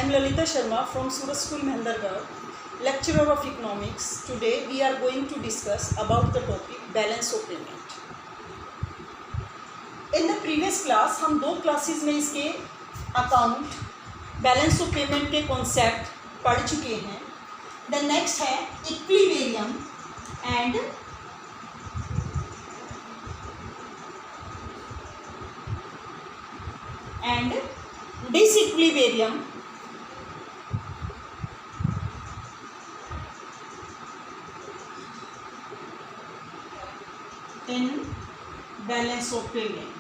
am Lalita Sharma from Surat School, Mahendragarh, lecturer of economics. Today we are going to discuss about the topic balance of payment. In the previous class हम दो classes में इसके account balance of payment के concept पढ़ चुके हैं. The next है equilibrium and disequilibrium in balance of payment.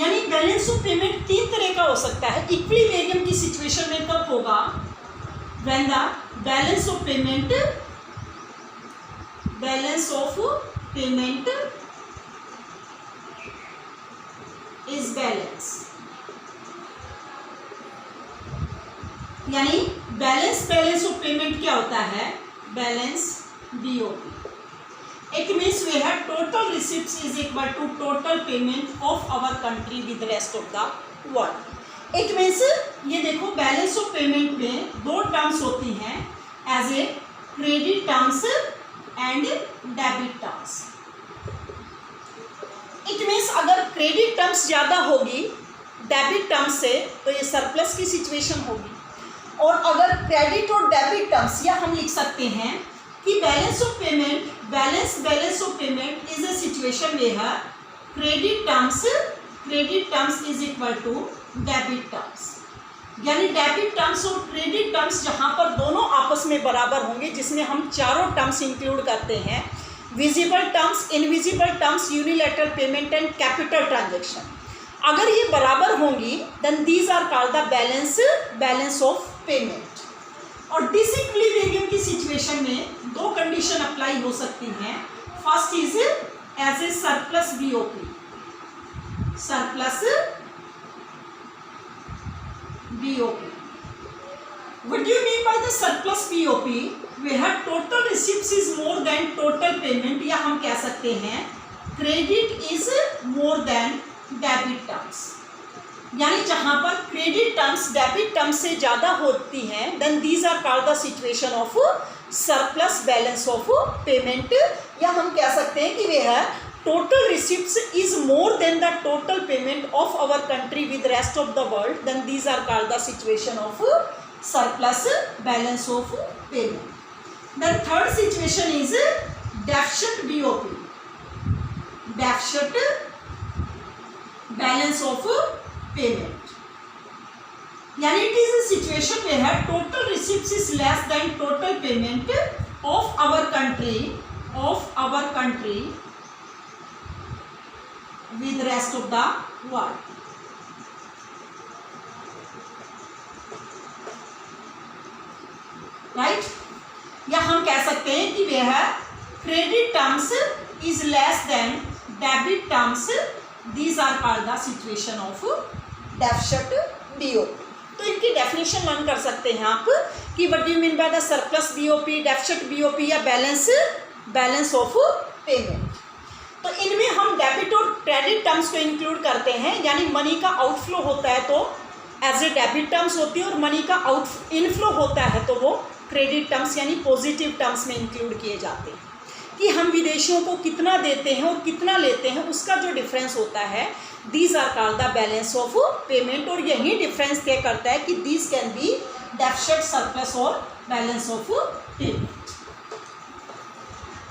यानी बैलेंस ऑफ पेमेंट तीन तरह का हो सकता है. इक्विलिब्रियम की सिचुएशन में कब होगा? When the balance of payment is balance. यानी बैलेंस ऑफ पेमेंट क्या होता है? Balance BOP. It means we have total receipts is equal to total payment of our country with the rest of the world. It means ये देखो balance of payment में दो terms होती हैं as a credit terms and debit terms. It means अगर credit terms ज़्यादा होगी debit terms से तो ये सरप्लस की सिचुएशन होगी. और अगर क्रेडिट और डेबिट टर्म्स या हम लिख सकते हैं कि balance of payment is a situation where credit terms is equal to debit terms. यानी डेबिट टर्म्स और क्रेडिट टर्म्स जहां पर दोनों आपस में बराबर होंगे, जिसमें हम चारों टर्म्स इंक्लूड करते हैं: visible terms, invisible terms, unilateral payment and capital transaction. अगर ये बराबर होंगी then these are called the balance of payment. और डिसइक्विलिब्रियम की सिचुएशन में दो कंडीशन अप्लाई हो सकती हैं. First is as a surplus BOP. What do you mean by the surplus BOP? Where total receipts is more than total payment, या हम कह सकते हैं credit is more than debit terms. यानी जहां पर क्रेडिट टर्म्स डेबिट टर्म्स से ज़्यादा होती हैं then these are called the situation of surplus balance of payment. या हम कह सकते हैं कि वह total receipts is more than the total payment of our country with rest of the world then these are called the situation of surplus balance of payment. Then third situation is deficit BOP. Deficit balance of payment. यानी it is a situation where total receipts is less then total payment of our country with rest of the world. Right? या हम कह सकते हैं कि वह credit terms is less than debit terms. These are called the situation of deficit BOP. तो इनकी definition learn कर सकते हैं आप कि what do you mean by the surplus BOP, deficit BOP या बैलेंस ऑफ पेमेंट. तो इनमें हम डेबिट और क्रेडिट टर्म्स को इंक्लूड करते हैं. यानी मनी का आउटफ्लो होता है तो एज ए डेबिट टर्म्स होती है, और मनी का इनफ्लो होता है तो वो क्रेडिट टर्म्स यानी पॉजिटिव टर्म्स में इंक्लूड किए जाते हैं. कि हम विदेशियों को कितना देते हैं और कितना लेते हैं उसका जो डिफरेंस होता है these are called the balance of payment. और यही डिफरेंस तय करता है कि these can be deficit, surplus और बैलेंस ऑफ पेमेंट.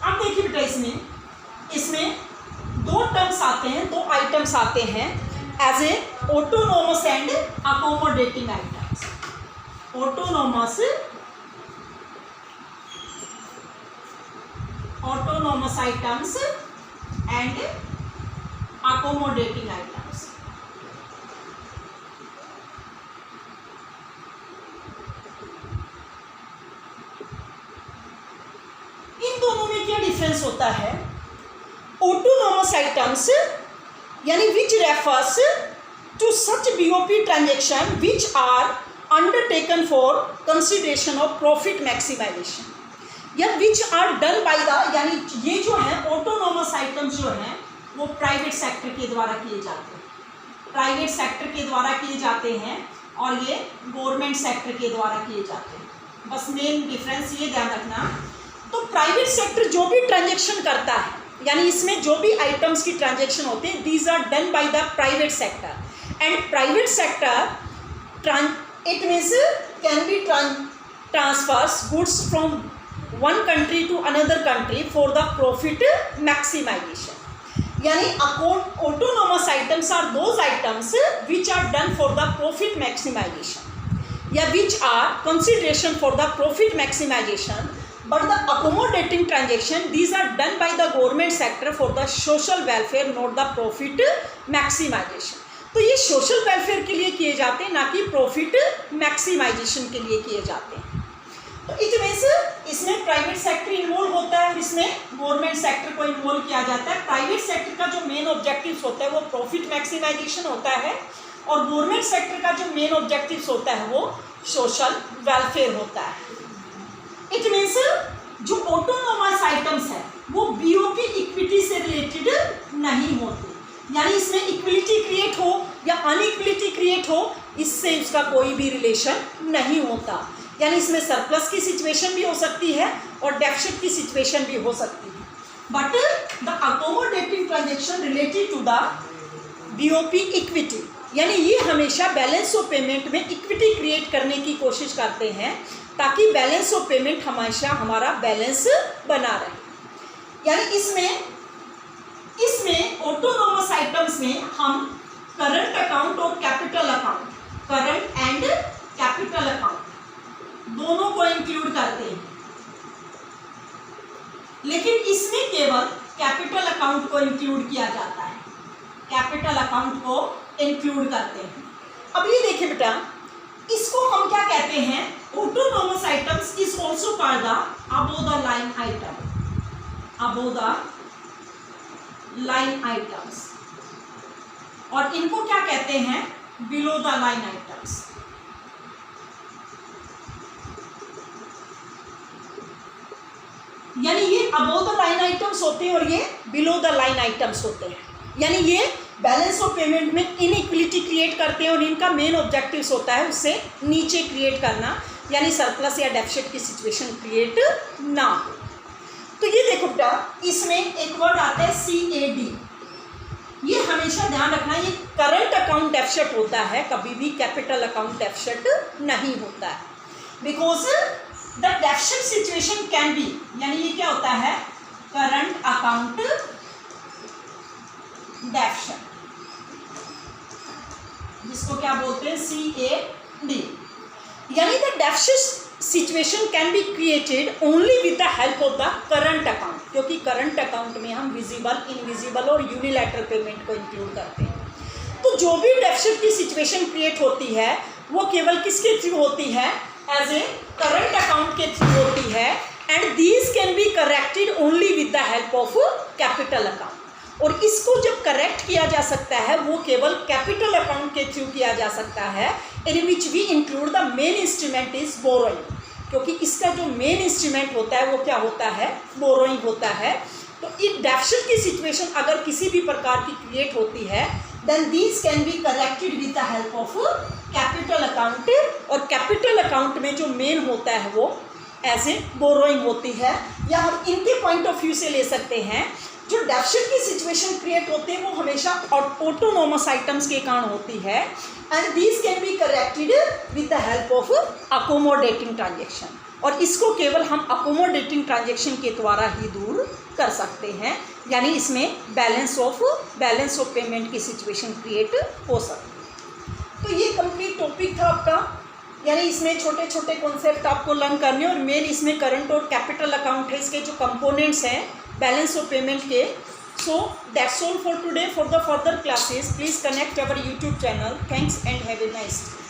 अब देखिए बेटा इसमें दो टर्म्स आते हैं, दो आइटम्स आते हैं as a autonomous and accommodating items. Autonomous items and accommodating items. इन दोनों में क्या डिफरेंस होता है? ऑटोनोमस आइटम्स यानी which refers to such BOP transaction which are undertaken for consideration of profit maximization. या which are done by the, यानी ये जो है ऑटोनोमस आइटम्स जो हैं वो प्राइवेट सेक्टर के द्वारा किए जाते हैं. और ये गवर्नमेंट सेक्टर के द्वारा किए जाते हैं। बस मेन डिफरेंस ये ध्यान रखना। तो प्राइवेट सेक्टर जो भी ट्रांजेक्शन करता है, यानी इसमें जो भी आइटम्स की ट्रांजेक्शन होते हैं, these are done by the private sector. And private sector it means can be transfers goods from one country to another country for the profit maximization. यानी autonomous items are those items which are done for the profit maximization, या which are consideration for the profit maximization, but the accommodating transaction these are done by the government sector for the social welfare, not the profit maximization। तो ये social welfare के लिए किए जाते हैं, ना कि प्रॉफिट मैक्सिमाइजेशन के लिए किए जाते हैं। तो इट मीन्स इसमें प्राइवेट सेक्टर इन्वॉल्व होता है, इसमें गवर्नमेंट सेक्टर को इन्वॉल्व किया जाता है। प्राइवेट सेक्टर का जो मेन ऑब्जेक्टिव्स होता है वो प्रॉफिट मैक्सिमाइजेशन होता है, और गवर्नमेंट सेक्टर का जो मेन ऑब्जेक्टिव्स होता है वो सोशल वेलफेयर होता है। इट मीन्स जो ऑटोनोमस आइटम्स है वो बीओपी इक्विटी से रिलेटेड नहीं होते, यानी इसमें इक्विलिटी क्रिएट हो या अनइक्विलिटी क्रिएट हो, इससे उसका कोई भी रिलेशन नहीं होता। यानी इसमें सरप्लस की सिचुएशन भी हो सकती है और डेफिसिट की सिचुएशन भी हो सकती है, but the accommodating transaction related to the BOP equity, यानी ये हमेशा बैलेंस ऑफ पेमेंट में इक्विटी क्रिएट करने की कोशिश करते हैं, ताकि बैलेंस ऑफ पेमेंट हमेशा हमारा बैलेंस बना रहे। यानी इसमें ऑटोनोमस आइटम्स में हम करंट अकाउंट और capital account, current and capital account दोनों को इंक्लूड करते हैं, लेकिन इसमें केवल कैपिटल अकाउंट को इंक्लूड किया जाता है, कैपिटल अकाउंट को इंक्लूड करते हैं। अब ये देखिए बेटा, इसको हम क्या कहते हैं, autonomous items is also called the above the line item, above the line items, और इनको क्या कहते हैं, बिलो द लाइन आइटम्स। यानी ये अबव द लाइन आइटम्स होते हैं और ये बिलो द लाइन आइटम्स होते हैं। यानी ये बैलेंस ऑफ पेमेंट में इनइक्विलिटी क्रिएट करते हैं और इनका मेन ऑब्जेक्टिव्स होता है उससे नीचे क्रिएट करना, यानी सरप्लस या डेफिसिट की सिचुएशन क्रिएट ना हो। तो ये देखो बेटा, इसमें एक वर्ड आता है CAD, ये हमेशा ध्यान रखना, ये करंट अकाउंट डेफिसिट होता है, कभी भी कैपिटल अकाउंट डेफिसिट नहीं होता है, because the deficit situation can be, यानी ये क्या होता है, करंट अकाउंट डेफिसिट, जिसको क्या बोलते हैं, CAD। यानी the deficit situation can be created only with the help of the current account, क्योंकि करंट अकाउंट में हम विजिबल, इनविजिबल और यूनिलैटरल पेमेंट को इंक्लूड करते हैं। तो जो भी डेफिसिट की सिचुएशन क्रिएट होती है वो केवल किसके थ्रू होती है, एज ए करंट अकाउंट के थ्रू होती है, and these can be corrected only with the help of capital account. और इसको जब करेक्ट किया जा सकता है वो केवल कैपिटल अकाउंट के थ्रू किया जा सकता है, in which we include the main instrument is borrowing, क्योंकि इसका जो मेन इंस्ट्रूमेंट होता है वो क्या होता है, बोरोइंग होता है। तो इस डेफिसिट की सिचुएशन अगर किसी भी प्रकार की क्रिएट होती है, then these can be corrected with the help of capital account, और कैपिटल अकाउंट में जो मेन होता है वो एज ए बोरोइंग होती है। या हम इनके पॉइंट ऑफ व्यू से ले सकते हैं, जो डेफिसिट की सिचुएशन क्रिएट होते हैं वो हमेशा ऑटोनोमस आइटम्स के कारण होती है, and these can be corrected with the help of accommodating transaction, और इसको केवल हम अकोमोडेटिंग ट्रांजेक्शन के द्वारा ही दूर कर सकते हैं। यानी इसमें बैलेंस ऑफ पेमेंट की सिचुएशन क्रिएट हो सकती है। तो ये कंप्लीट टॉपिक था आपका, यानी इसमें छोटे छोटे कॉन्सेप्ट आपको लर्न करने, और मेन इसमें करंट और कैपिटल अकाउंट है, इसके जो कंपोनेंट्स हैं बैलेंस ऑफ पेमेंट के। So that's all for today. For the further classes please connect our YouTube channel. Thanks and have a nice day.